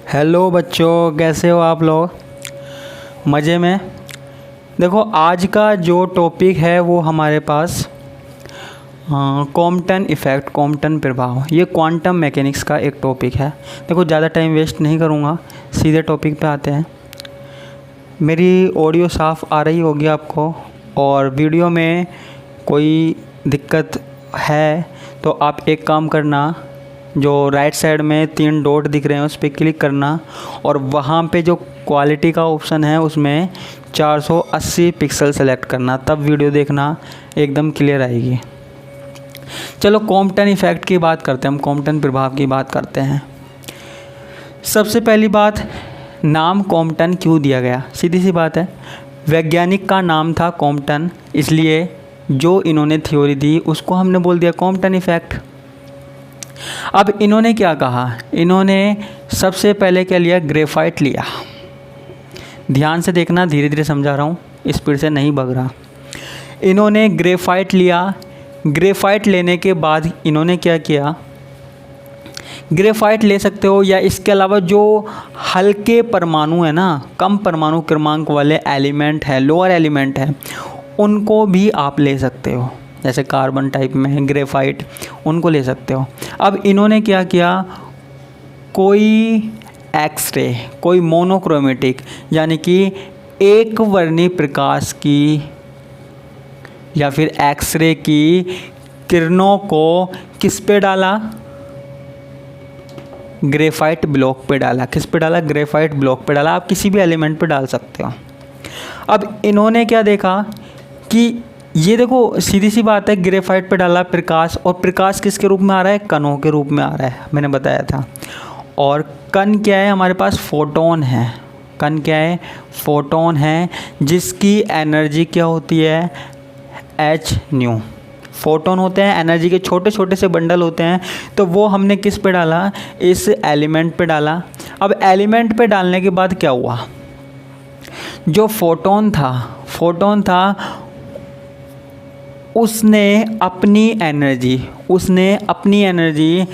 Hello बच्चों, कैसे हो आप लोग? मज़े में। देखो, आज का जो टॉपिक है वो हमारे पास कॉम्पटन इफ़ेक्ट, कॉम्पटन प्रभाव। ये क्वांटम मैकेनिक्स का एक टॉपिक है। देखो, ज़्यादा टाइम वेस्ट नहीं करूँगा, सीधे टॉपिक पे आते हैं। मेरी ऑडियो साफ़ आ रही होगी आपको, और वीडियो में कोई दिक्कत है तो आप एक काम करना, जो राइट साइड में 3 डॉट दिख रहे हैं उस पर क्लिक करना, और वहाँ पे जो क्वालिटी का ऑप्शन है उसमें 480 पिक्सल सेलेक्ट करना, तब वीडियो देखना एकदम क्लियर आएगी। चलो, कॉम्पटन इफ़ेक्ट की बात करते हैं, हम कॉम्पटन प्रभाव की बात करते हैं। सबसे पहली बात, नाम कॉम्पटन क्यों दिया गया? सीधी सी बात है, वैज्ञानिक का नाम था कॉम्पटन, इसलिए जो इन्होंने थ्योरी दी उसको हमने बोल दिया कॉम्पटन इफ़ेक्ट। अब इन्होंने क्या कहा? इन्होंने सबसे पहले क्या लिया? ग्रेफाइट लिया। ध्यान से देखना, धीरे धीरे समझा रहा हूँ, स्पीड से नहीं भग रहा। इन्होंने ग्रेफाइट लिया। ग्रेफाइट लेने के बाद इन्होंने क्या किया? ग्रेफाइट ले सकते हो, या इसके अलावा जो हल्के परमाणु है ना, कम परमाणु क्रमांक वाले एलिमेंट है, लोअर एलिमेंट है, उनको भी आप ले सकते हो। जैसे कार्बन टाइप में है ग्रेफाइट, उनको ले सकते हो। अब इन्होंने क्या किया? कोई एक्सरे, कोई मोनोक्रोमेटिक, यानी कि एक वर्णी प्रकाश की या फिर एक्सरे की किरणों को किस पे डाला? ग्रेफाइट ब्लॉक पे डाला। किस पे डाला? ग्रेफाइट ब्लॉक पे डाला। आप किसी भी एलिमेंट पे डाल सकते हो। अब इन्होंने क्या देखा कि ये देखो, सीधी सी बात है, ग्रेफाइट पे डाला प्रकाश, और प्रकाश किसके रूप में आ रहा है? कणों के रूप में आ रहा है, मैंने बताया था। और कण क्या है? हमारे पास फोटोन है। कण क्या है? फोटोन है, जिसकी एनर्जी क्या होती है? h²। फोटोन होते हैं, एनर्जी के छोटे छोटे से बंडल होते हैं, तो वो हमने किस पे डाला? इस एलिमेंट पे डाला। अब एलिमेंट पे डालने के बाद क्या हुआ? जो फोटोन था उसने अपनी एनर्जी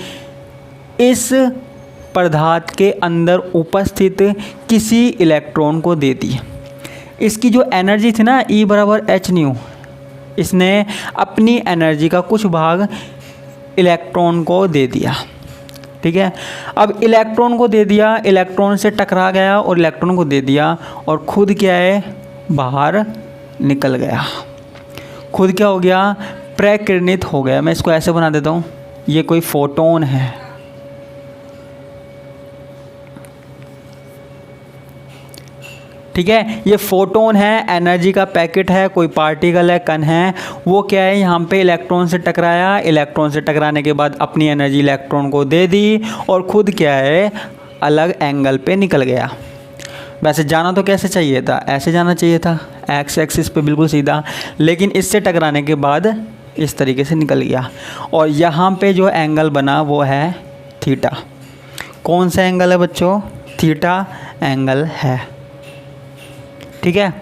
इस पदार्थ के अंदर उपस्थित किसी इलेक्ट्रॉन को दे दी। इसकी जो एनर्जी थी ना, E = h², इसने अपनी एनर्जी का कुछ भाग इलेक्ट्रॉन को दे दिया। ठीक है, अब इलेक्ट्रॉन को दे दिया, इलेक्ट्रॉन से टकरा गया और इलेक्ट्रॉन को दे दिया, और खुद क्या है? बाहर निकल गया। खुद क्या हो गया? प्रकिरणित हो गया। मैं इसको ऐसे बना देता हूँ, ये कोई फोटोन है। ठीक है, ये फोटोन है, एनर्जी का पैकेट है, कोई पार्टिकल है, कण है। वो क्या है? यहाँ पे इलेक्ट्रॉन से टकराया, इलेक्ट्रॉन से टकराने के बाद अपनी एनर्जी इलेक्ट्रॉन को दे दी, और खुद क्या है? अलग एंगल पे निकल गया। वैसे जाना तो कैसे चाहिए था? ऐसे जाना चाहिए था, एक्स एक्सिस पे बिल्कुल सीधा, लेकिन इससे टकराने के बाद इस तरीके से निकल गया। और यहाँ पे जो एंगल बना वो है थीटा। कौन सा एंगल है बच्चों? थीटा एंगल है। ठीक है,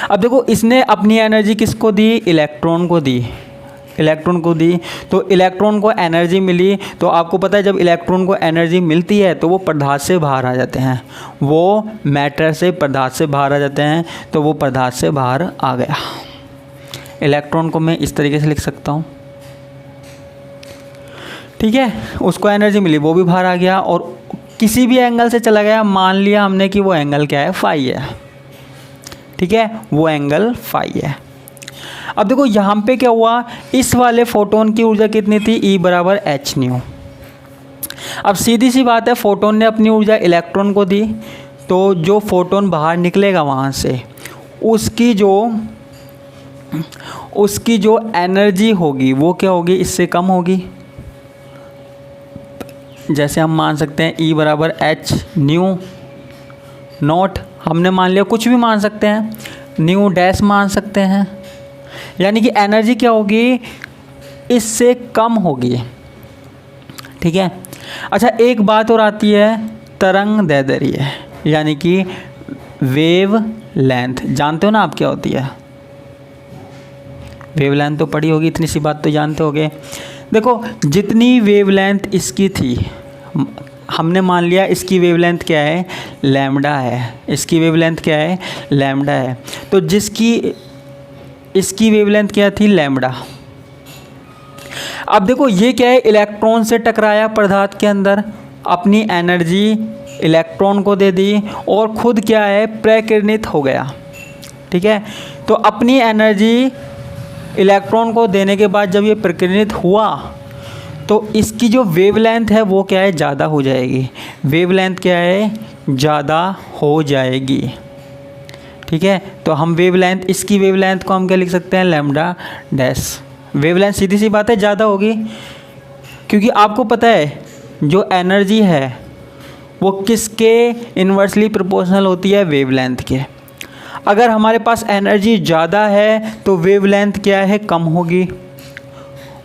अब देखो, इसने अपनी एनर्जी किसको दी? इलेक्ट्रॉन को दी। तो इलेक्ट्रॉन को एनर्जी मिली, तो आपको पता है जब इलेक्ट्रॉन को एनर्जी मिलती है तो वो पदार्थ से बाहर आ जाते हैं। वो मैटर से पदार्थ से बाहर आ जाते हैं, तो वो पदार्थ से बाहर आ गया। इलेक्ट्रॉन को मैं इस तरीके से लिख सकता हूँ। ठीक है, उसको एनर्जी मिली, वो भी बाहर आ गया, और किसी भी एंगल से चला गया। मान लिया हमने कि वो एंगल क्या है? फाई है। ठीक है, वो एंगल फाई है। अब देखो, यहाँ पे क्या हुआ? इस वाले फोटोन की ऊर्जा कितनी थी? E = h²। अब सीधी सी बात है, फोटोन ने अपनी ऊर्जा इलेक्ट्रॉन को दी, तो जो फोटोन बाहर निकलेगा वहाँ से, उसकी जो एनर्जी होगी वो क्या होगी? इससे कम होगी। जैसे हम मान सकते हैं E = h², हमने मान लिया, कुछ भी मान सकते हैं, ν' मान सकते हैं, यानी कि एनर्जी क्या होगी? इससे कम होगी। ठीक है, अच्छा, एक बात और आती है, तरंग दैर्ध्य, यानी कि वेव लेंथ। जानते हो ना आप क्या होती है? वेवलेंथ तो पढ़ी होगी, इतनी सी बात तो जानते होगे। देखो, जितनी वेवलेंथ इसकी थी, हमने मान लिया इसकी वेवलेंथ क्या है, लैम्डा है, इसकी वेवलेंथ क्या है, लैम्डा है। तो इसकी वेवलेंथ क्या थी, लैम्डा। अब देखो ये क्या है, इलेक्ट्रॉन से टकराया पदार्थ के अंदर, अपनी एनर्जी इलेक्ट्रॉन को दे दी और खुद क्या है, प्रकीर्णित हो गया। ठीक है, तो अपनी एनर्जी इलेक्ट्रॉन को देने के बाद जब ये प्रकीर्णित हुआ तो इसकी जो वेवलेंथ है वो क्या है, ज़्यादा हो जाएगी। वेवलेंथ क्या है, ज़्यादा हो जाएगी। ठीक है, तो हम वेवलेंथ, इसकी वेवलेंथ को हम क्या लिख सकते हैं, लैम्डा डैश। वेवलेंथ सीधी सी बात है ज़्यादा होगी, क्योंकि आपको पता है जो एनर्जी है वो किसके इन्वर्सली प्रोपोर्शनल होती है, वेवलेंथ के। अगर हमारे पास एनर्जी ज़्यादा है तो वेवलेंथ क्या है, कम होगी,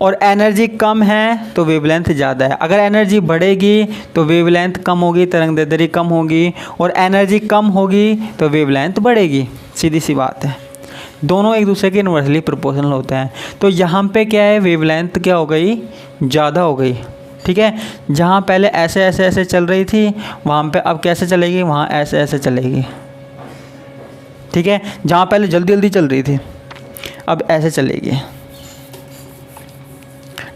और एनर्जी कम है तो वेवलेंथ ज़्यादा है। अगर एनर्जी बढ़ेगी तो वेवलेंथ कम होगी, तरंगदैर्ध्य कम होगी, और एनर्जी कम होगी तो वेवलेंथ बढ़ेगी। सीधी सी बात है, दोनों एक दूसरे के इन्वर्सली प्रोपोर्शनल होते हैं। तो यहाँ पे क्या है, वेवलेंथ क्या हो गई, ज़्यादा हो गई। ठीक है, जहाँ पहले ऐसे ऐसे ऐसे चल रही थी वहाँ पे अब कैसे चलेगी, वहाँ ऐसे ऐसे चलेगी। ठीक है, जहाँ पहले जल्दी जल्दी चल रही थी अब ऐसे चलेगी।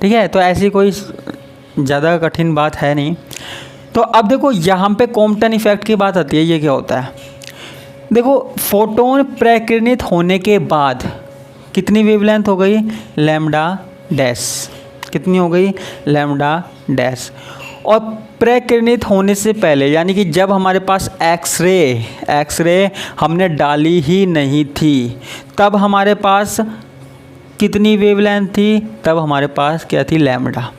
ठीक है, तो ऐसी कोई ज़्यादा कठिन बात है नहीं। तो अब देखो यहाँ पे कॉम्पटन इफेक्ट की बात आती है। ये क्या होता है, देखो फोटोन प्रकीर्णित होने के बाद कितनी वेवलेंथ हो गई, लैम्डा डैश। कितनी हो गई, लैम्डा डैश। और प्रकीर्णित होने से पहले, यानी कि जब हमारे पास एक्सरे हमने डाली ही नहीं थी, तब हमारे पास कितनी वेवलेंथ थी, तब हमारे पास क्या थी, लैम्डा।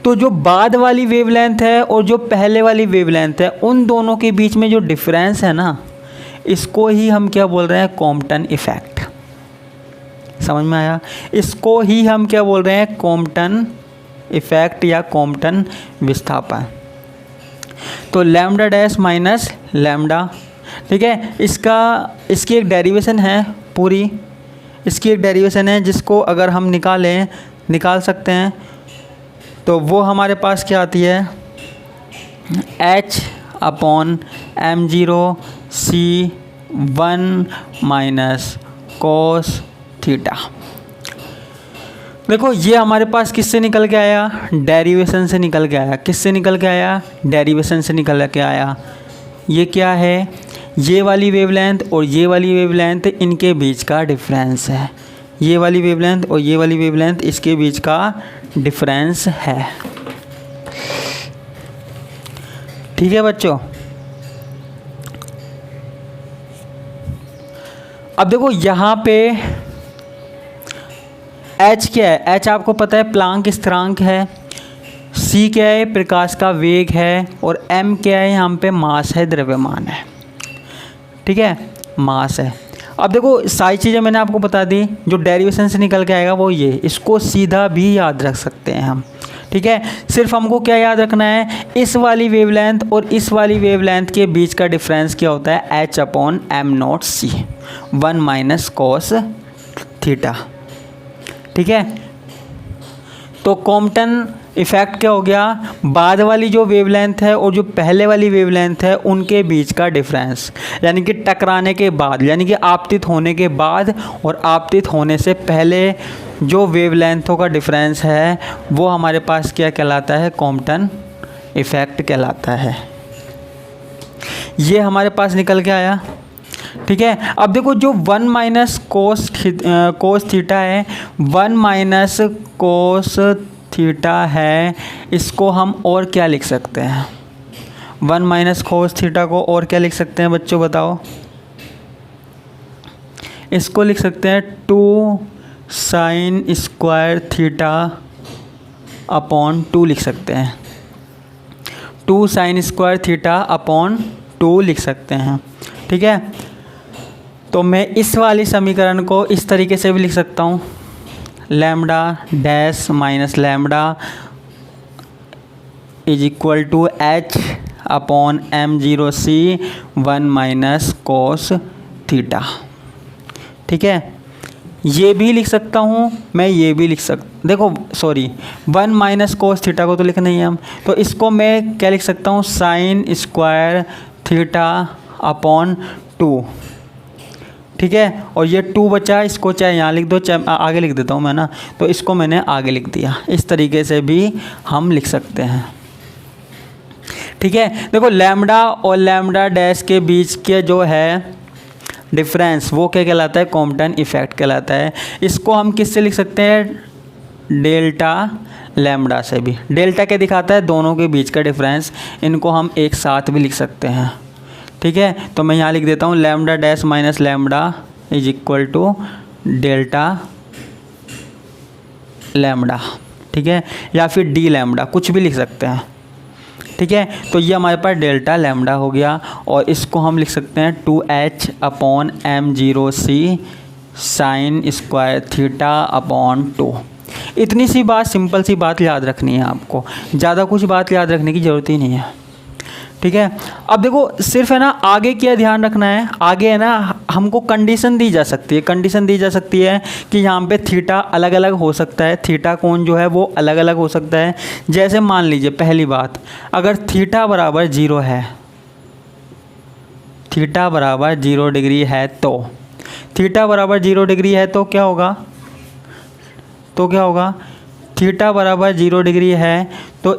तो जो बाद वाली वेवलेंथ है और जो पहले वाली वेवलेंथ है, उन दोनों के बीच में जो डिफरेंस है ना, इसको ही हम क्या बोल रहे हैं, कॉम्पटन इफेक्ट। समझ में आया, इसको ही हम क्या बोल रहे हैं, कॉम्पटन इफेक्ट या कॉम्पटन विस्थापन। तो लैम्डा डैश माइनस लैम्डा। ठीक है, इसकी एक डेरिवेशन है पूरी, इसकी एक डेरिवेशन है जिसको अगर हम निकाल सकते हैं तो वो हमारे पास क्या आती है, H/m0c1 माइनस कोस थीटा। देखो ये हमारे पास किससे निकल के आया, डेरिवेशन से निकल के आया। किससे निकल के आया, डेरिवेशन से निकल के आया। ये क्या है, ये वाली वेवलेंथ और ये वाली वेवलेंथ, इनके बीच का डिफरेंस है। ये वाली वेवलेंथ और ये वाली वेवलेंथ, इसके बीच का डिफरेंस है। ठीक है बच्चों, अब देखो यहाँ पे H क्या है, H आपको पता है प्लांक स्थिरांक है, C क्या है, प्रकाश का वेग है, और M क्या है, यहाँ पे मास है, द्रव्यमान है। ठीक है, मास है। अब देखो सारी चीज़ें मैंने आपको बता दी, जो डेरिवेशन से निकल के आएगा वो ये, इसको सीधा भी याद रख सकते हैं हम। ठीक है, सिर्फ हमको क्या याद रखना है, इस वाली वेवलेंथ और इस वाली वेवलेंथ के बीच का डिफरेंस क्या होता है, H/m0c 1 माइनस कोस थीटा। ठीक है, तो कॉम्पटन इफेक्ट क्या हो गया, बाद वाली जो वेवलेंथ है और जो पहले वाली वेवलेंथ है उनके बीच का डिफरेंस, यानी कि टकराने के बाद, यानी कि आपतित होने के बाद और आपतित होने से पहले जो वेवलेंथों का डिफरेंस है वो हमारे पास क्या कहलाता है, कॉम्पटन इफेक्ट कहलाता है। ये हमारे पास निकल के आया। ठीक है, अब देखो जो 1 माइनस कोस थीटा है, 1 माइनस कोस थीटा है, इसको हम और क्या लिख सकते हैं, 1 माइनस कोस थीटा को और क्या लिख सकते हैं बच्चों बताओ, इसको लिख सकते हैं 2 साइन स्क्वायर थीटा अपॉन 2 लिख सकते हैं, 2 साइन स्क्वायर थीटा अपॉन 2 लिख सकते हैं। ठीक है, तो मैं इस वाली समीकरण को इस तरीके से भी लिख सकता हूँ, lambda dash minus lambda is equal to H/m0c 1 minus cos theta. ठीक है, ये भी लिख सकता हूँ, मैं ये भी लिख देखो सॉरी 1 माइनस कोस थीटा को तो लिखना ही है हम, तो इसको मैं क्या लिख सकता हूँ, साइन स्क्वायर थीटा अपॉन 2, ठीक है। और ये 2 बचा, इसको चाहे यहाँ लिख दो चाहे आगे लिख देता हूँ मैं ना, तो इसको मैंने आगे लिख दिया। इस तरीके से भी हम लिख सकते हैं, ठीक है। देखो लैम्डा और लैम्डा डैश के बीच के जो है डिफरेंस वो क्या कहलाता है, कॉम्पटन इफेक्ट कहलाता है। इसको हम किससे लिख सकते हैं, डेल्टा लैम्डा से भी। डेल्टा क्या दिखाता है, दोनों के बीच का डिफरेंस। इनको हम एक साथ भी लिख सकते हैं, ठीक है। तो मैं यहाँ लिख देता हूँ lambda dash minus lambda is equal to delta lambda, ठीक है, या फिर डी लैम्डा, कुछ भी लिख सकते हैं, ठीक है। तो ये हमारे पास डेल्टा लैम्डा हो गया, और इसको हम लिख सकते हैं 2h upon m0c sine square theta upon 2। इतनी सी बात, सिंपल सी बात याद रखनी है आपको, ज़्यादा कुछ बात याद रखने की ज़रूरत ही नहीं है, ठीक है। अब देखो सिर्फ है ना आगे क्या ध्यान रखना है, आगे है ना हमको कंडीशन दी जा सकती है, कंडीशन दी जा सकती है कि यहाँ पे थीटा अलग अलग हो सकता है, थीटा कोण जो है वो अलग अलग हो सकता है। जैसे मान लीजिए पहली बात, अगर थीटा बराबर 0 है, थीटा बराबर 0 डिग्री है, तो थीटा बराबर 0 डिग्री है तो क्या होगा, थीटा बराबर 0 डिग्री है तो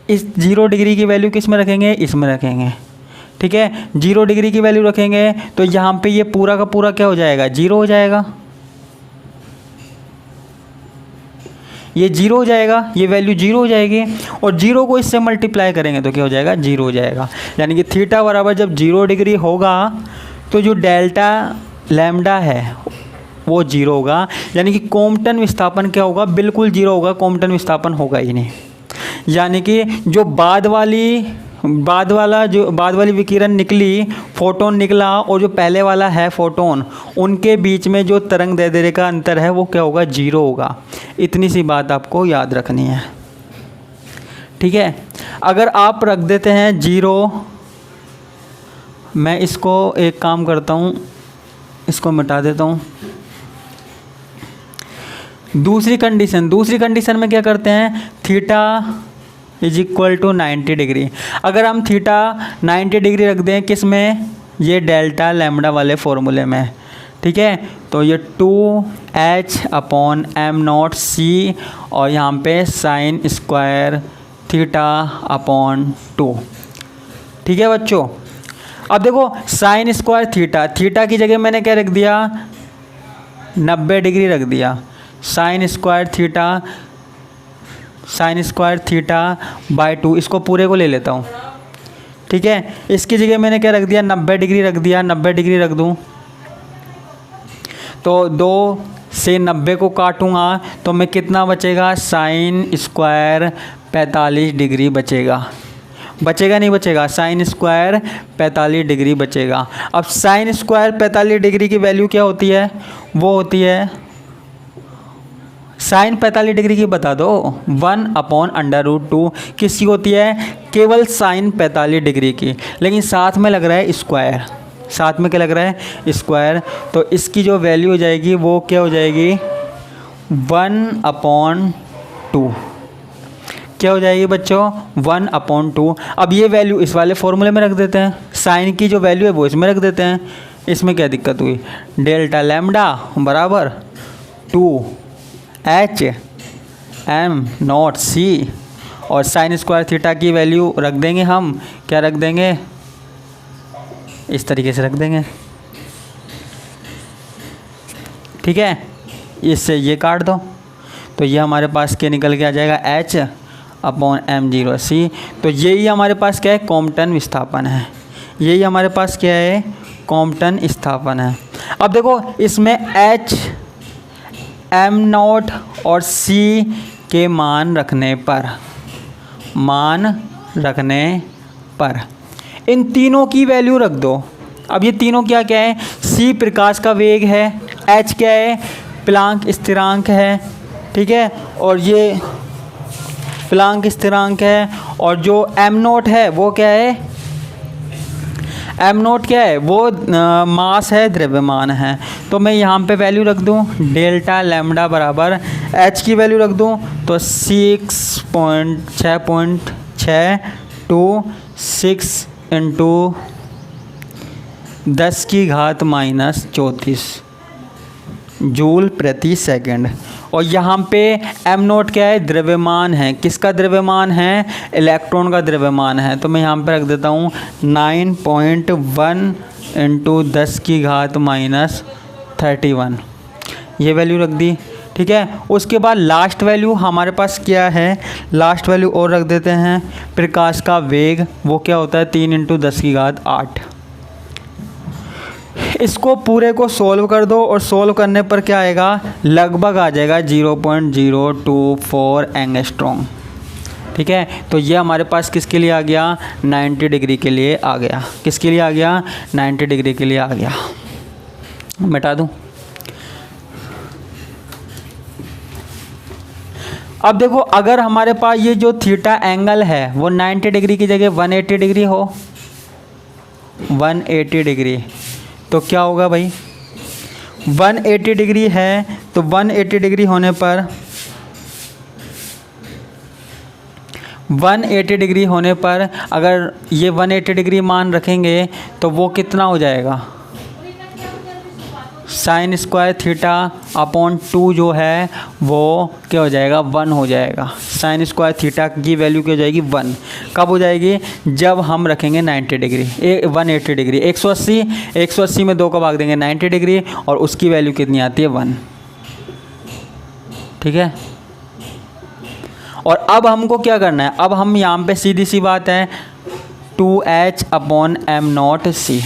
इस 0 डिग्री की वैल्यू किस में रखेंगे, इसमें रखेंगे, ठीक है। 0 डिग्री की वैल्यू रखेंगे तो यहाँ पे ये पूरा का पूरा क्या हो जाएगा, 0 हो जाएगा, ये 0 हो जाएगा, ये वैल्यू 0 हो जाएगी, और 0 को इससे मल्टीप्लाई करेंगे तो क्या हो जाएगा, 0 हो जाएगा। यानी कि थीटा बराबर जब 0 डिग्री होगा तो जो डेल्टा लैम्डा है वो 0 होगा, यानी कि कॉम्पटन विस्थापन क्या होगा, बिल्कुल 0 होगा, कॉम्पटन विस्थापन होगा ही नहीं। यानी कि जो बाद वाली विकिरण निकली, फोटोन निकला, और जो पहले वाला है फोटोन, उनके बीच में जो तरंग दैर्ध्य का अंतर है वो क्या होगा, 0 होगा। इतनी सी बात आपको याद रखनी है, ठीक है। अगर आप रख देते हैं 0, मैं इसको एक काम करता हूँ, इसको मिटा देता हूँ। दूसरी कंडीशन में क्या करते हैं, theta is equal to 90 degree. अगर हम थीटा 90 डिग्री रख दें किस में, ये डेल्टा लैम्डा वाले फॉर्मूले में, ठीक है। तो ये 2h अपॉन m0c और यहाँ पे साइन स्क्वायर थीटा अपॉन 2, ठीक है बच्चों। अब देखो साइन स्क्वायर थीटा की जगह मैंने क्या रख दिया, 90 डिग्री रख दिया। साइन स्क्वायर थीटा बाय 2, इसको पूरे को ले लेता हूँ, ठीक है। इसकी जगह मैंने क्या रख दिया, 90 डिग्री रख दिया। 90 डिग्री रख दूँ तो 2 से 90 को काटूँगा तो मैं कितना बचेगा, साइन स्क्वायर 45 डिग्री बचेगा, नहीं बचेगा, साइन स्क्वायर 45 डिग्री बचेगा। अब साइन स्क्वायर 45 डिग्री की वैल्यू क्या होती है, वो होती है, साइन 45 डिग्री की बता दो, 1/√2 किसकी होती है, केवल साइन 45 डिग्री की, लेकिन साथ में लग रहा है स्क्वायर, साथ में क्या लग रहा है, स्क्वायर। तो इसकी जो वैल्यू हो जाएगी वो क्या हो जाएगी, 1/2, क्या हो जाएगी बच्चों, 1/2। अब ये वैल्यू इस वाले फॉर्मूले में रख देते हैं, साइन की जो वैल्यू है वो इसमें रख देते हैं। इसमें क्या दिक्कत हुई, डेल्टा लैम्डा बराबर 2h m0c और साइन स्क्वायर थीटा की वैल्यू रख देंगे हम, क्या रख देंगे, इस तरीके से रख देंगे, ठीक है। इससे ये काट दो तो ये हमारे पास क्या निकल के आ जाएगा, h/m0c। तो यही हमारे पास क्या है, कॉम्पटन विस्थापन है, यही हमारे पास क्या है, कॉम्पटन विस्थापन है। अब देखो इसमें h m0 और c के मान रखने पर इन तीनों की वैल्यू रख दो। अब ये तीनों क्या क्या है, c प्रकाश का वेग है, h क्या है, प्लांक स्थिरांक है, ठीक है, और ये प्लांक स्थिरांक है, और जो m0 है वो क्या है, m0 क्या है, वो मास है, द्रव्यमान है। तो मैं यहाँ पे वैल्यू रख दूँ डेल्टा लैम्डा बराबर h की वैल्यू रख दूँ तो 6.626 इंटू 10 की घात माइनस 34 जूल प्रति सेकंड। और यहाँ पे m नोट क्या है, द्रव्यमान है। किसका द्रव्यमान है, इलेक्ट्रॉन का द्रव्यमान है। तो मैं यहाँ पे रख देता हूँ 9.1 इंटू 10 की घात माइनस 31, ये वैल्यू रख दी। ठीक है, उसके बाद लास्ट वैल्यू हमारे पास क्या है, लास्ट वैल्यू और रख देते हैं। प्रकाश का वेग वो क्या होता है 3 इंटू 10 की घात 8। इसको पूरे को सोल्व कर दो और सोल्व करने पर क्या आएगा, लगभग आ जाएगा 0.024 एंगस्ट्रॉम। ठीक है, तो ये हमारे पास किसके लिए आ गया, 90 डिग्री के लिए आ गया। किसके लिए आ गया, 90 डिग्री के लिए आ गया। मिटा दूँ। अब देखो, अगर हमारे पास ये जो थीटा एंगल है वो 90 डिग्री की जगह 180 डिग्री हो, 180 डिग्री, तो क्या होगा भाई, 180 डिग्री है तो 180 डिग्री होने पर 180 डिग्री होने पर अगर ये 180 डिग्री मान रखेंगे तो वो कितना हो जाएगा, साइन स्क्वायर थीटा अपॉन 2 जो है वो क्या हो जाएगा, 1 हो जाएगा। साइन स्क्वायर थीटा की वैल्यू क्या हो जाएगी, 1। कब हो जाएगी, जब हम रखेंगे 90 डिग्री 180 डिग्री। 180 में 2 का भाग देंगे 90 डिग्री और उसकी वैल्यू कितनी आती है, 1। ठीक है, और अब हमको क्या करना है, अब हम यहाँ पे सीधी सी बात है 2h upon m not c,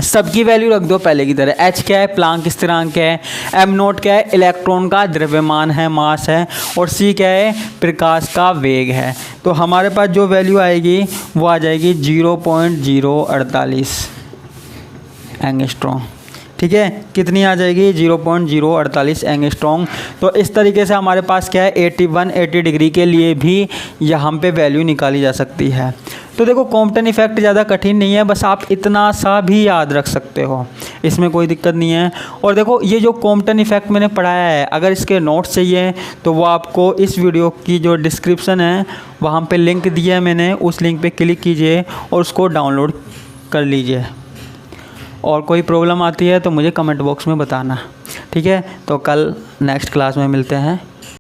सबकी वैल्यू रख दो पहले की तरह। h क्या है, प्लांक स्थिरांक है। m नोट क्या है, इलेक्ट्रॉन का द्रव्यमान है, मास है। और c क्या है, प्रकाश का वेग है। तो हमारे पास जो वैल्यू आएगी वो आ जाएगी 0.048 एंगस्ट्रॉम। ठीक है, कितनी आ जाएगी, 0.048 एंगस्ट्रॉम। तो इस तरीके से हमारे पास क्या है, 80 डिग्री के लिए भी यहाँ पे वैल्यू निकाली जा सकती है। तो देखो, कॉम्पटन इफेक्ट ज़्यादा कठिन नहीं है, बस आप इतना सा भी याद रख सकते हो, इसमें कोई दिक्कत नहीं है। और देखो, ये जो कॉम्पटन इफेक्ट मैंने पढ़ाया है, अगर इसके नोट्स चाहिए तो वो आपको इस वीडियो की जो डिस्क्रिप्शन है वहाँ पे लिंक दिया है मैंने, उस लिंक पे क्लिक कीजिए और उसको डाउनलोड कर लीजिए। और कोई प्रॉब्लम आती है तो मुझे कमेंट बॉक्स में बताना। ठीक है, तो कल नेक्स्ट क्लास में मिलते हैं।